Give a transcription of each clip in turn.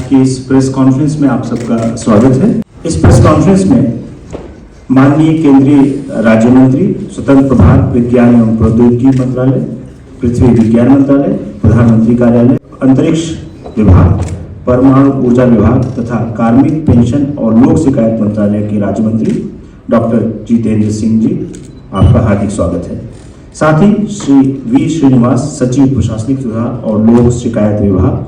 की इस press conference में आप सबका स्वागत है। इस प्रेस कॉन्फ्रेंस में माननीय केंद्रीय राज्य मंत्री, स्वतंत्र प्रभार विज्ञान एवं प्रौद्योगिकी मंत्रालय, पृथ्वी विज्ञान मंत्रालय, प्रधानमंत्री कार्यालय, अंतरिक्ष विभाग, परमाणु ऊर्जा विभाग तथा कार्मिक, पेंशन और लोक शिकायत मंत्रालय के राज्य मंत्री डॉक्टर जितेंद्र सिंह जी, आपका हार्दिक स्वागत है। साथ ही श्री वी श्रीनिवास, सचिव प्रशासनिक सुधार और लोक शिकायत विभाग,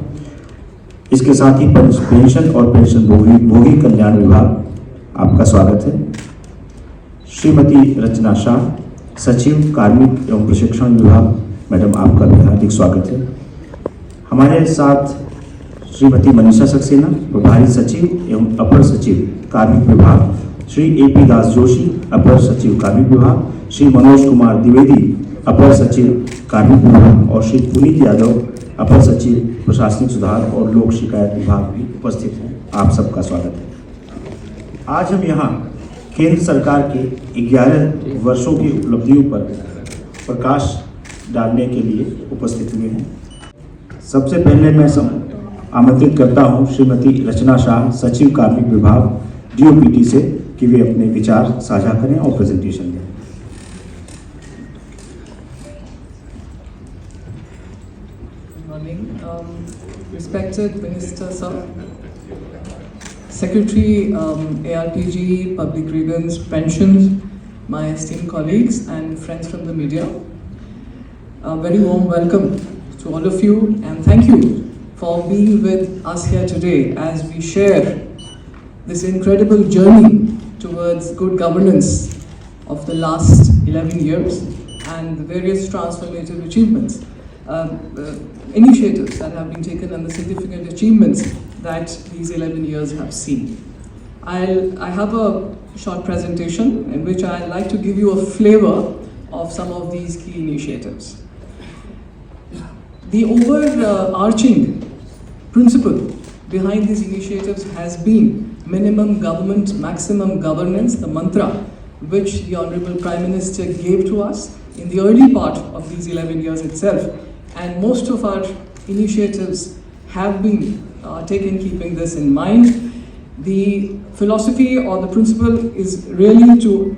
इसके साथ ही पेंशन और पेंशन भोगी कल्याण विभाग, आपका स्वागत है। श्रीमती रचना शाह, सचिव कार्मिक एवं प्रशिक्षण विभाग, मैडम आपका भी हार्दिक स्वागत है। हमारे साथ श्रीमती मनीषा सक्सेना, प्रभारी सचिव एवं अपर सचिव कार्मिक विभाग, श्री AP दास जोशी, अपर सचिव कार्मिक विभाग, श्री मनोज कुमार द्विवेदी, अपर सचिव कार्मिक विभाग और श्री पुनीत यादव, अपर सचिव प्रशासनिक सुधार और लोक शिकायत विभाग भी उपस्थित हैं। आप सबका स्वागत है। आज हम यहाँ केंद्र सरकार के 11 वर्षों की उपलब्धियों पर प्रकाश डालने के लिए उपस्थित हुए हैं। सबसे पहले मैं आमंत्रित करता हूँ श्रीमती रचना शाह, सचिव कार्मिक विभाग, DOPT से, कि वे अपने विचार साझा करें और प्रेजेंटेशन दें। Respected Minister Sir, Secretary ARPG, Public Grievance, Pensions, my esteemed colleagues and friends from the media, a very warm welcome to all of you and thank you for being with us here today as we share this incredible journey towards good governance of the last 11 years and the various transformative achievements. Initiatives that have been taken and the significant achievements that these 11 years have seen. I have a short presentation in which I'd like to give you a flavor of some of these key initiatives. The overarching principle behind these initiatives has been minimum government, maximum governance, the mantra which the Honorable Prime Minister gave to us in the early part of these 11 years itself. And most of our initiatives have been taken keeping this in mind. The philosophy or the principle is really to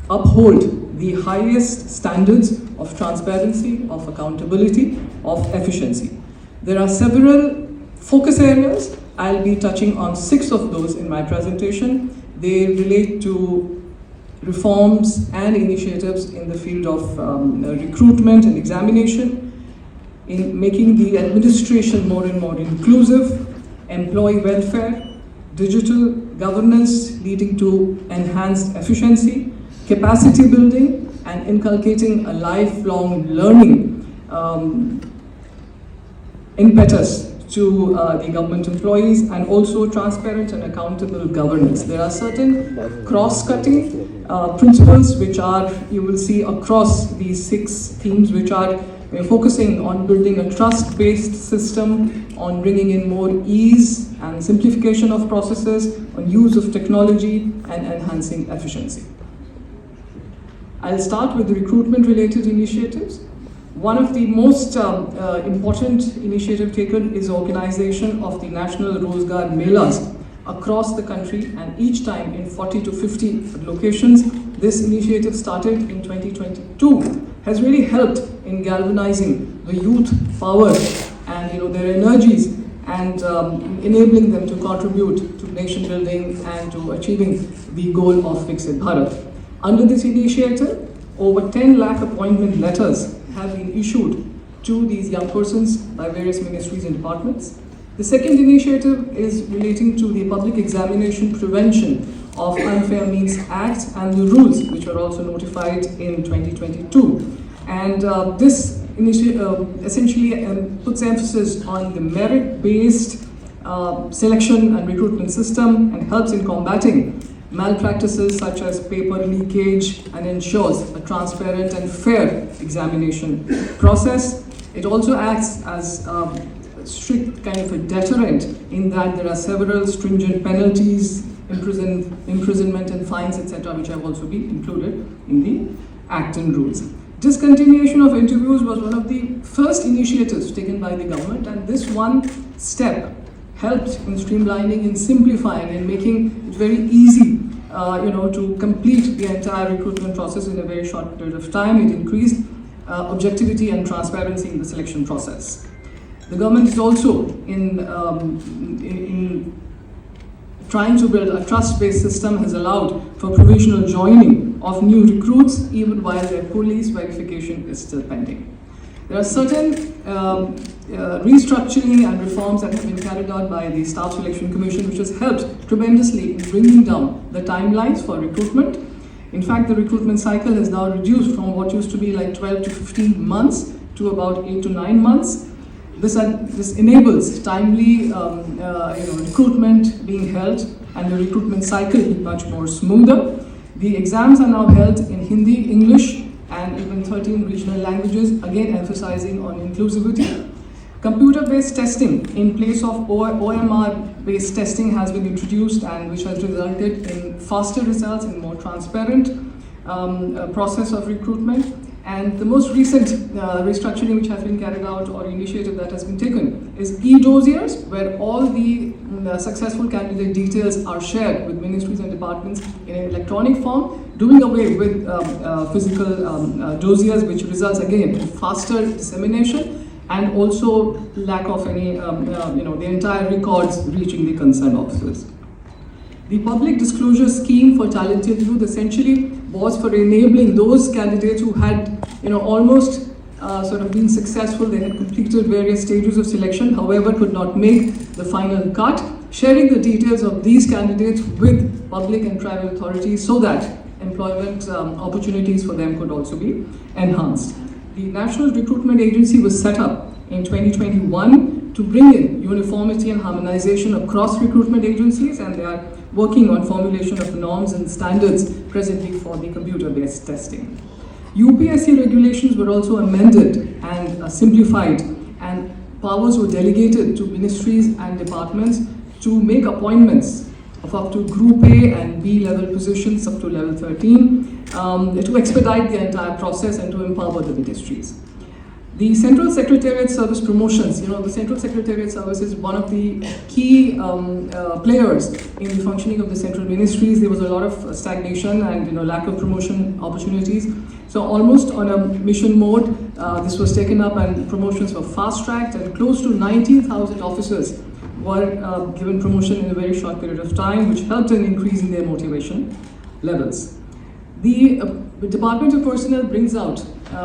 uphold the highest standards of transparency, of accountability, of efficiency. There are several focus areas. I'll be touching on 6 of those in my presentation. They relate to reforms and initiatives in the field of recruitment and examination, in making the administration more and more inclusive, employee welfare, digital governance leading to enhanced efficiency, capacity building, and inculcating a lifelong learning impetus to the government employees, and also transparent and accountable governance. There are certain cross-cutting principles which are, you will see across these 6 themes, which are focusing on building a trust-based system, on bringing in more ease and simplification of processes, on use of technology and enhancing efficiency. I'll start with the recruitment-related initiatives. One of the most important initiative taken is organization of the National Rozgar Melas across the country, and each time in 40 to 50 locations. This initiative started in 2022, has really helped in galvanizing the youth power and their energies and enabling them to contribute to nation building and to achieving the goal of Viksit Bharat. Under this initiative, over 10 lakh appointment letters have been issued to these young persons by various ministries and departments. The second initiative is relating to the Public Examination Prevention of Unfair Means Act and the rules which were also notified in 2022. And this essentially puts emphasis on the merit-based selection and recruitment system and helps in combating malpractices such as paper leakage and ensures a transparent and fair examination process. It also acts as strict kind of a deterrent in that there are several stringent penalties, imprisonment and fines, etc., which have also been included in the Act and rules. Discontinuation of interviews was one of the first initiatives taken by the government, and this one step helped in streamlining and simplifying and making it very easy to complete the entire recruitment process in a very short period of time. It increased objectivity and transparency in the selection process. The government is also in trying to build a trust-based system has allowed for provisional joining of new recruits even while their police verification is still pending. There are certain restructuring and reforms that have been carried out by the Staff Selection Commission, which has helped tremendously in bringing down the timelines for recruitment. In fact, the recruitment cycle has now reduced from what used to be like 12 to 15 months to about 8 to 9 months. This enables timely recruitment being held, and the recruitment cycle is much more smoother. The exams are now held in Hindi, English, and even 13 regional languages, again emphasizing on inclusivity. Computer-based testing in place of OMR-based testing has been introduced, and which has resulted in faster results and more transparent process of recruitment. And the most recent restructuring which has been carried out or initiative that has been taken is e-dossiers, where all the successful candidate details are shared with ministries and departments in an electronic form, doing away with physical dossiers, which results again in faster dissemination and also lack of any, the entire records reaching the concerned officers. The public disclosure scheme for talented youth essentially was for enabling those candidates who had, almost sort of been successful. They had completed various stages of selection, however, could not make the final cut, sharing the details of these candidates with public and private authorities so that employment opportunities for them could also be enhanced. The National Recruitment Agency was set up in 2021 to bring in uniformity and harmonization across recruitment agencies, and they are working on formulation of norms and standards presently for the computer-based testing. UPSC regulations were also amended and simplified, and powers were delegated to ministries and departments to make appointments of up to Group A and B level positions up to level 13 to expedite the entire process and to empower the ministries. The Central Secretariat Service promotions, the Central Secretariat Service is one of the key players in the functioning of the central ministries. There was a lot of stagnation and lack of promotion opportunities. So almost on a mission mode, this was taken up and promotions were fast-tracked, and close to 19,000 officers were given promotion in a very short period of time, which helped in increasing their motivation levels. The Department of Personnel brings out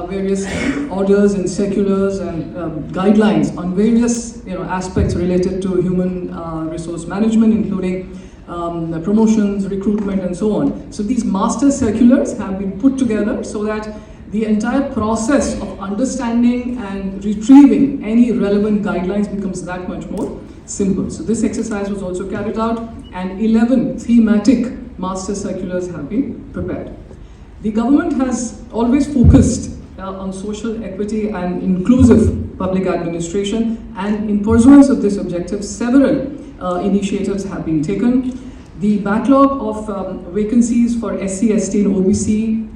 various orders and circulars and guidelines on various aspects related to human resource management, including promotions, recruitment, and so on. So these master circulars have been put together so that the entire process of understanding and retrieving any relevant guidelines becomes that much more simple. So this exercise was also carried out, and 11 thematic master circulars have been prepared. The government has always focused on social equity and inclusive public administration, and in pursuance of this objective, several initiatives have been taken. The backlog of vacancies for SC, ST, and OBC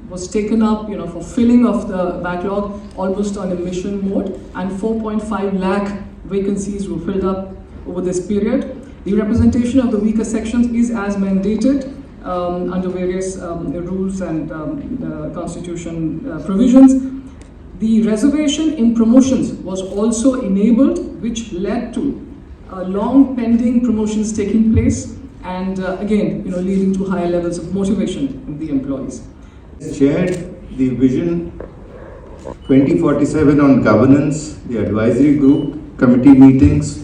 was taken up, for filling of the backlog almost on a mission mode, and 4.5 lakh vacancies were filled up over this period. The representation of the weaker sections is as mandated under various rules and constitution provisions. The reservation in promotions was also enabled, which led to long pending promotions taking place, and again, leading to higher levels of motivation in the employees. Chaired the Vision 2047 on governance, the advisory group, committee meetings,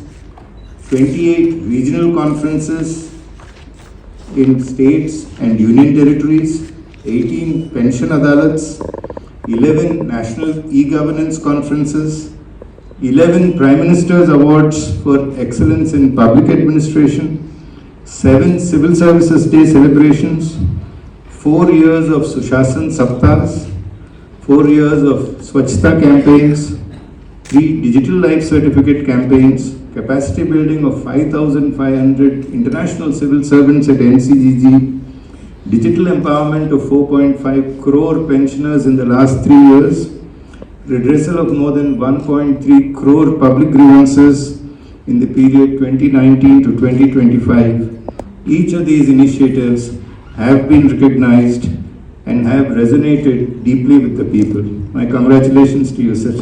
28 regional conferences in states and union territories, 18 pension adalats, 11 national e-governance conferences, 11 Prime Minister's Awards for Excellence in Public Administration, 7 Civil Services Day celebrations, 4 years of Sushasana Saptahs, 4 years of Swachhta campaigns, 3 Digital Life Certificate campaigns, capacity building of 5,500 international civil servants at NCGG, digital empowerment of 4.5 crore pensioners in the last 3 years, redressal of more than 1.3 crore public grievances, in the period 2019 to 2025. Each of these initiatives have been recognized and have resonated deeply with the people. My congratulations to you, sir.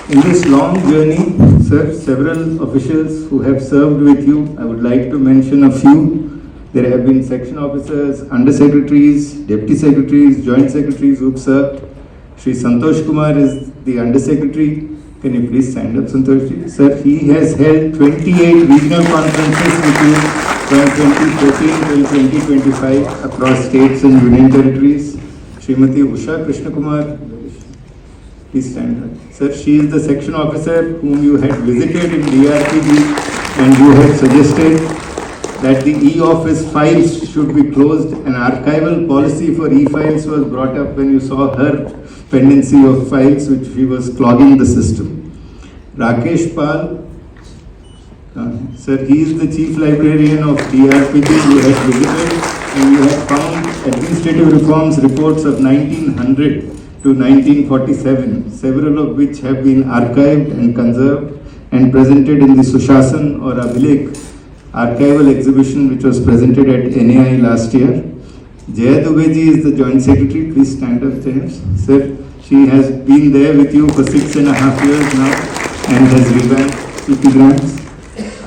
In this long journey, sir, several officials who have served with you, I would like to mention a few. There have been section officers, under-secretaries, deputy secretaries, joint secretaries who have served. Shri Santosh Kumar is the under-secretary. Can you please stand up, Santosh ji? Sir, he has held 28 regional conferences with you from 2014 till 2025 across states and union territories. Srimati Usha Krishna Kumar, please stand up. Sir, she is the section officer whom you had visited in DRPD and you had suggested that the e-office files should be closed. An archival policy for e-files was brought up when you saw her pendency of files which she was clogging the system. Rakesh Pal, sir, he is the chief librarian of DRPD. You had visited and you had found administrative reforms reports of 1900 to 1947, several of which have been archived and conserved and presented in the Sushasan or Abhilekh archival exhibition which was presented at NAI last year. Jaya Dubeji is the joint secretary. Please stand up, Jaya. Sir, she has been there with you for 6.5 years now and has revamped CP grants.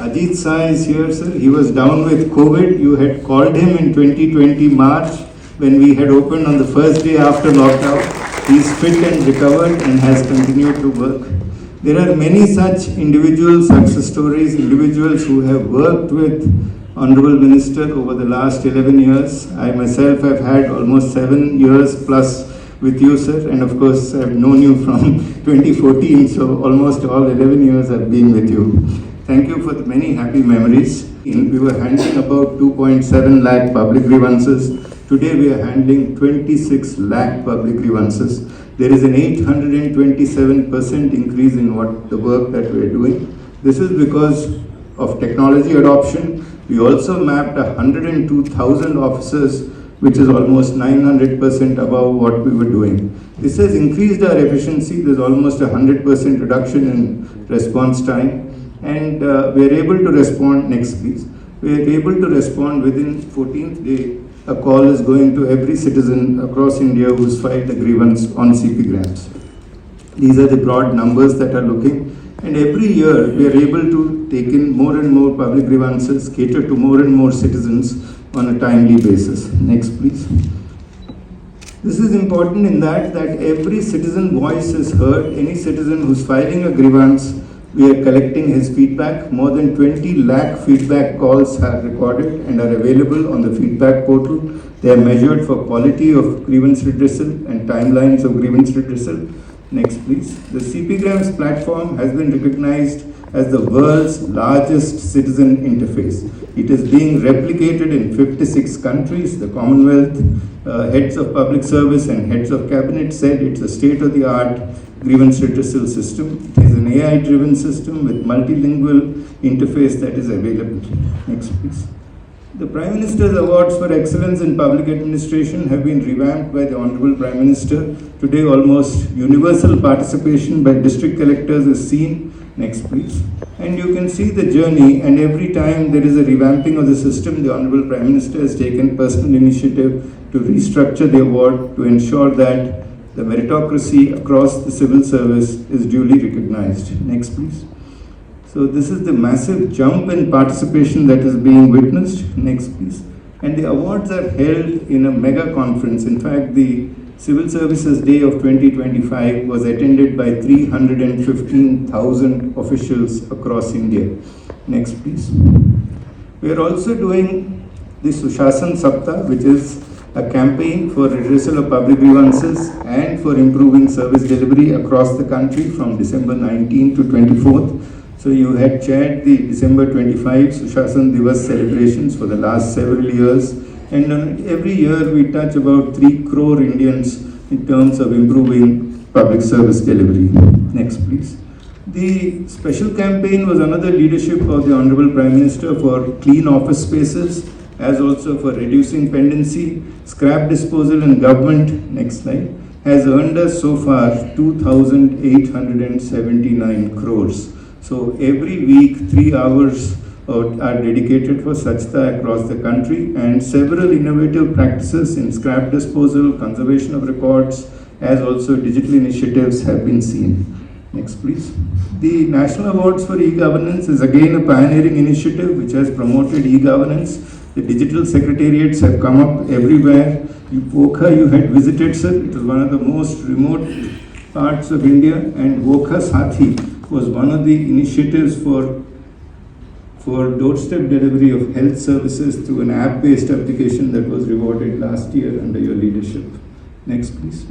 Ajit Sai is here, sir. He was down with COVID. You had called him in 2020 March when we had opened on the first day after lockdown. He is fit and recovered and has continued to work. There are many such individual success stories, individuals who have worked with Honorable Minister over the last 11 years. I myself have had almost 7 years plus with you, sir, and of course I have known you from 2014, so almost all 11 years I've been with you. Thank you for the many happy memories. We were handling about 2.7 lakh public grievances. Today we are handling 26 lakh public grievances. There is an 827% increase in the work that we are doing. This is because of technology adoption. We also mapped 102,000 officers, which is almost 900% above what we were doing. This has increased our efficiency. There's almost 100% reduction in response time. And we are able to respond, next please. We are able to respond within 14th day. A call is going to every citizen across India who's filed a grievance on CP grants. These are the broad numbers that are looking. And every year we are able to take in more and more public grievances, cater to more and more citizens on a timely basis. Next please. This is important in that every citizen voice is heard. Any citizen who's filing a grievance, we are collecting his feedback. More than 20 lakh feedback calls are recorded and are available on the feedback portal. They are measured for quality of grievance redressal and timelines of grievance redressal. Next please. The CP Grams platform has been recognized as the world's largest citizen interface. It is being replicated in 56 countries. The Commonwealth heads of public service and heads of cabinet said it's a state-of-the-art grievance redressal system. It is an AI-driven system with multilingual interface that is available. Next please. The Prime Minister's Awards for Excellence in Public Administration have been revamped by the Honorable Prime Minister. Today almost universal participation by district collectors is seen. Next please. And you can see the journey, and every time there is a revamping of the system, the Honorable Prime Minister has taken personal initiative to restructure the award to ensure that the meritocracy across the civil service is duly recognized. Next please. So this is the massive jump in participation that is being witnessed. Next please. And the awards are held in a mega conference. In fact, the Civil Services Day of 2025 was attended by 315,000 officials across India. Next please. We are also doing the Sushasan Saptah, which is a campaign for redressal of public grievances and for improving service delivery across the country from December 19 to 24th. So you had chaired the December 25 Sushasan Divas celebrations for the last several years, and every year we touch about 3 crore Indians in terms of improving public service delivery. Next please. The special campaign was another leadership of the Honorable Prime Minister for clean office spaces, as also for reducing pendency, scrap disposal in government. Next slide. has earned us so far 2,879 crores. So every week, 3 hours are dedicated for Swachhta across the country, and several innovative practices in scrap disposal, conservation of records, as also digital initiatives have been seen. Next, please. The National Awards for E-Governance is again a pioneering initiative which has promoted e-governance. The digital secretariats have come up everywhere. Vokha you had visited, sir. It was one of the most remote parts of India, and Vokha Sathi was one of the initiatives for doorstep delivery of health services through an app-based application that was rewarded last year under your leadership. Next, please.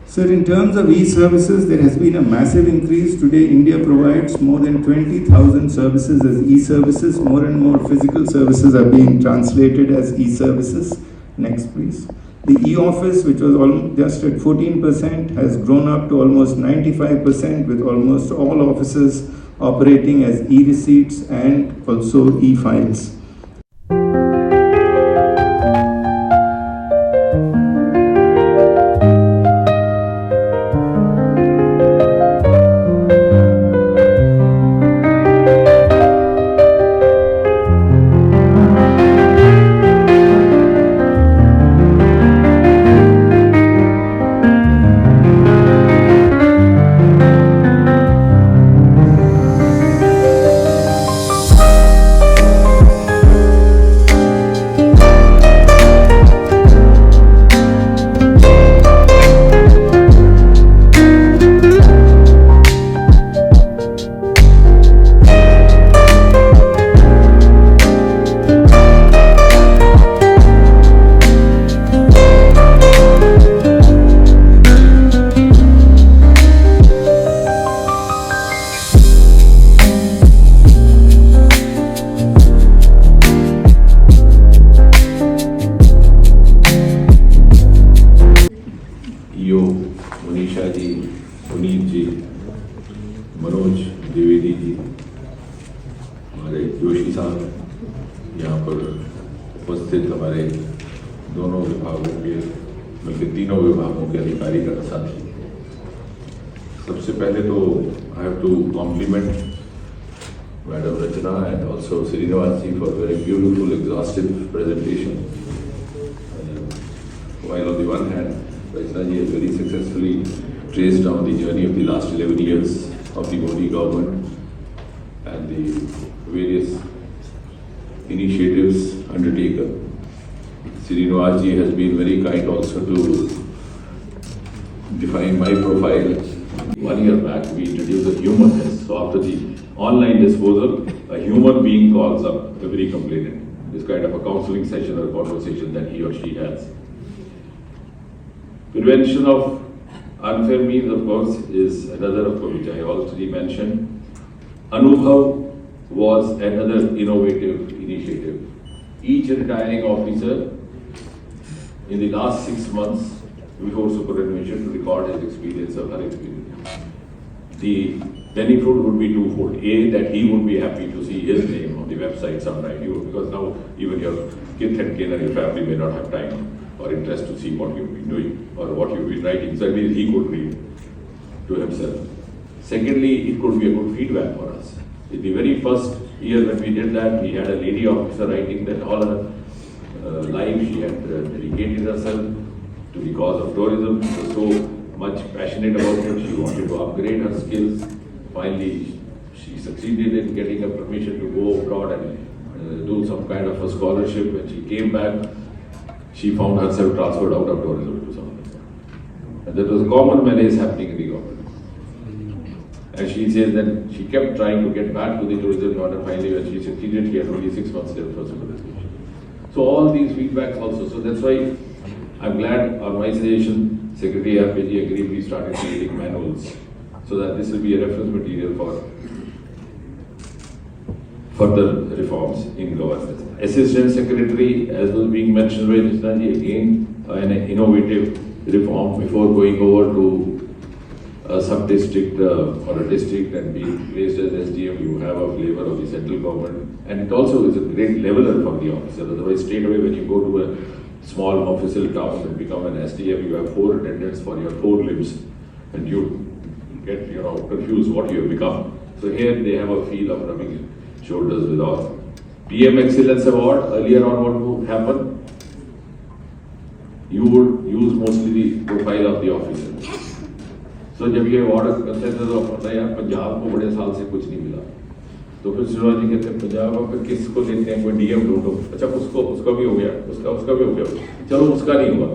Sir, in terms of e-services, there has been a massive increase. Today, India provides more than 20,000 services as e-services. More and more physical services are being translated as e-services. Next, please. The e-office, which was just at 14%, has grown up to almost 95%, with almost all offices operating as e-receipts and also e-files. Manoj Dwivedi ji, हमारे जोशी साहब, यहाँ पर उपस्थित हमारे दोनों विभागों के बल्कि तीनों विभागों के अधिकारी का साथी। सबसे पहले तो I have to compliment madam Rachna and also Srinivas ji for very beautiful exhaustive presentation. While on the one hand, Rachna ji has very successfully traced down the journey of the last 11 years of the Modi government and the various initiatives undertaken. Srinivas ji has been very kind also to define my profile. 1 year back, we introduced a human test. So after the online disposal, a human being calls up every complainant. This kind of a counseling session or conversation that he or she has. Prevention of unfair means, of course, is another of which I already mentioned. Anubhav was another innovative initiative. Each retiring officer in the last 6 months before superannuation to record his experience or her experience. The benefit would be twofold. A, that he would be happy to see his name on the website sometime, because now even your kith and kin and your family may not have time or interest to see what you've been doing or what you've been writing. So at least he could read to himself. Secondly, it could be a good feedback for us. In the very first year when we did that, we had a lady officer writing that all her life she had dedicated herself to the cause of tourism. She was so much passionate about it. She wanted to upgrade her skills. Finally, she succeeded in getting a permission to go abroad and do some kind of a scholarship. When she came back, she found herself transferred out of tourism to some other. And that was a common malaise happening in the government. And she says that she kept trying to get back to the tourism government. Finally, when she succeeded, she had only 6 months left for superannuation. So all these feedbacks also. So that's why I'm glad on my suggestion, Secretary RPG agreed we started creating manuals so that this will be a reference material for further reforms in governance. Assistant Secretary, as was being mentioned by Jitendra ji, again an innovative reform before going over to a sub-district or a district and being placed as SDM, you have a flavor of the central government, and it also is a great leveler for the officer. Otherwise, straight away when you go to a small official town and become an SDM, you have 4 attendants for your 4 limbs, and you get confused what you have become. So here they have a feel of rubbing shoulders with all. PM Excellence Award, earlier on what would happen? You would use mostly the profile of the officer. So जब ये award करते थे तो पता है यार पंजाब को बड़े साल से कुछ नहीं मिला, तो फिर शिवराज जी कहते हैं पंजाब में फिर किसको देते हैं, कोई डीएम ढूंढो, अच्छा उसका भी हो गया, उसका भी हो गया, चलो उसका नहीं हुआ.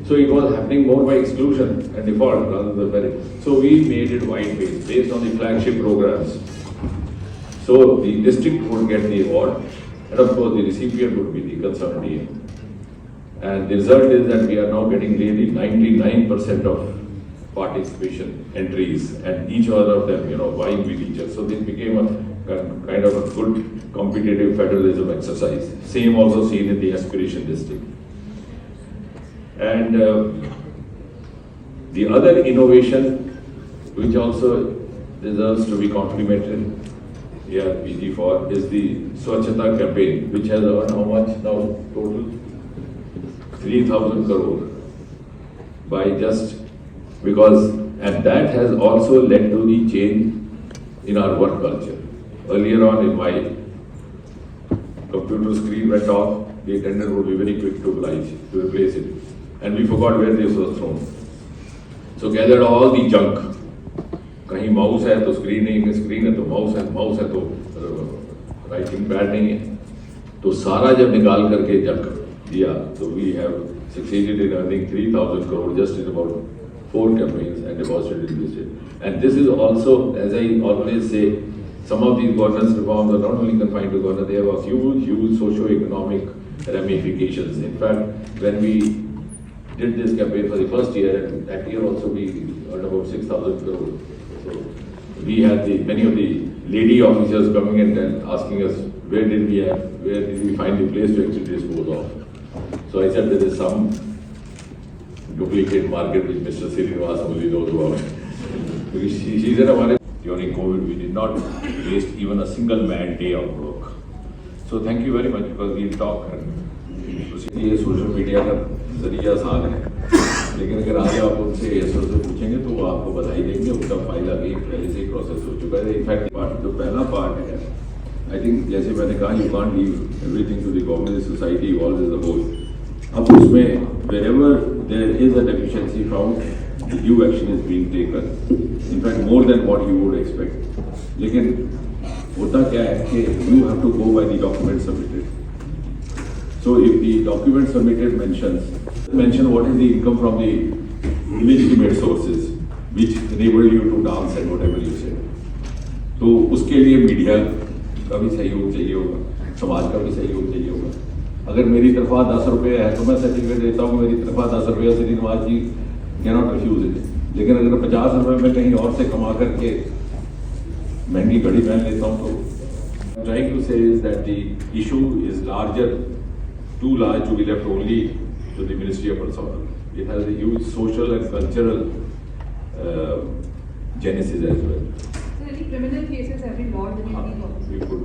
So it was happening more by exclusion and default rather than merit. So we made it wide based on the flagship programs. So the district would get the award, and of course the recipient would be the concerned DM. And the result is that we are now getting really 99% of participation entries, and each one of them, vying with each other. So this became a kind of a good competitive federalism exercise. Same also seen in the aspiration district. And the other innovation, which also deserves to be complimented here, PG for, is the Swachhata campaign, which has earned how much now total? 3,000 crore by just because, and that has also led to the change in our work culture. Earlier on, if my computer screen went off, the attendant would be very quick to oblige to replace it, and we forgot where this was thrown. So gathered all the junk. कहीं mouse है तो screen नहीं, screen है तो mouse है तो writing pad नहीं है, तो सारा जब निकाल करके जंक दिया, तो we have succeeded in earning 3,000 crore just in about 4 campaigns and demonstrated this year. And this is also, as I always say, some of these governance reforms are not only confined to governance, they have a huge socio-economic ramifications. In fact, when we did this campaign for the first year, and that year also we earned about 6,000 crore. So we had many of the lady officers coming and asking us, where did we find the place to actually dispose of? So I said there is some duplicate market which Mr. Srinivas only knows about. She said during COVID we did not waste even a single man day of work. So thank you very much, because we'll talk. ये social media का जरिया आसान है, लेकिन अगर आज आप उनसे एसओ से पूछेंगे तो वो आपको बधाई देंगे, उनका फाइल अभी पहले से ही प्रोसेस हो चुका है. इनफैक्ट जो पहला पार्ट है, आई थिंक जैसे मैंने कहा, you can't leave everything to the government, society evolves as a whole. अब उसमें wherever there is a deficiency found, the due action is being taken. In fact, more than what you would expect. लेकिन होता क्या है कि you have to go by the document submitted. So if the document submitted mention what is the income from the illegitimate sources, which enable you to dance and whatever you say, तो उसके लिए media का भी सहयोग चाहिए होगा, समाज का भी सहयोग चाहिए होगा. अगर मेरी तरफा 10 रुपये है तो मैं सर्टिफिकेट देता हूँ, मेरी तरफा 10 रुपये श्रीनिवास जी कैनॉट रिफ्यूज इट. लेकिन अगर 50 रुपये में कहीं और से कमा करके महंगी घड़ी पहन लेता हूँ, तो trying to say is that the issue is too large to be left only to the Ministry of Personnel. It has a huge social and cultural genesis as well. So any criminal cases have been lodged in these offices? We could